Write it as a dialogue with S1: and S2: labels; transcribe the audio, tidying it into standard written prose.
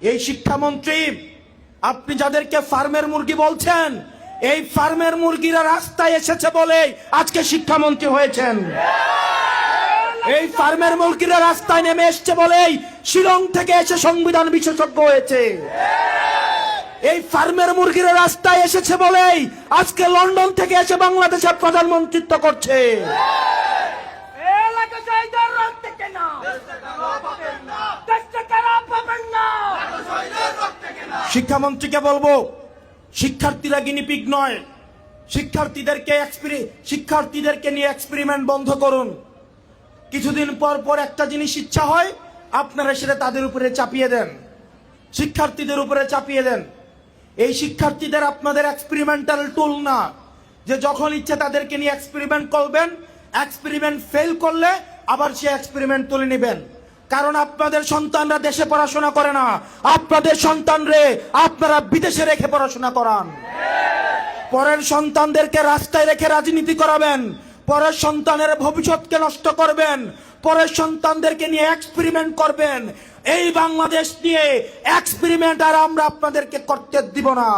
S1: এই শিক্ষামন্ত্রী, আপনি যাদেরকে ফার্মের মুরগি বলছেন, এই ফার্মের মুরগিরা রাস্তায় এসেছে বলেই আজকে শিক্ষামন্ত্রী হয়েছেন। এই ফার্মের মুরগিরা রাস্তায় নেমে এসছে বলেই শিলং থেকে এসে সংবিধান বিশেষজ্ঞ হয়েছে। এই ফার্মের মুরগিরা রাস্তায় এসেছে বলেই আজকে লন্ডন থেকে এসে বাংলাদেশের প্রধানমন্ত্রিত্ব করছে। শিক্ষামন্ত্রীকে বলবো, শিক্ষার্থীরা গিনিপিগ নয়, শিক্ষার্থীদেরকে নিয়ে এক্সপেরিমেন্ট বন্ধ করুন। কিছুদিন পর পর একটা জিনিস ইচ্ছা হয়, আপনারা সেটা তাদের উপরে চাপিয়ে দেন, শিক্ষার্থীদের উপরে চাপিয়ে দেন। এই শিক্ষার্থীদের আপনাদের এক্সপেরিমেন্টাল টুল না, যে যখন ইচ্ছে তাদেরকে নিয়ে এক্সপেরিমেন্ট করবেন, এক্সপেরিমেন্ট ফেল করলে আবার সে এক্সপেরিমেন্ট তুলে নেবেন। কারণ আপনাদের সন্তানরা দেশে পড়াশোনা করে না, আপনাদের সন্তানরে আপনারা বিদেশে রেখে পড়াশোনা করান। পরের সন্তানদেরকে রাস্তায় রেখে রাজনীতি করাবেন, পরের সন্তানের ভবিষ্যৎকে নষ্ট করবেন, পরের সন্তানদেরকে নিয়ে এক্সপেরিমেন্ট করবেন। এই বাংলাদেশ নিয়ে এক্সপেরিমেন্ট আর আমরা আপনাদেরকে করতে দিব না।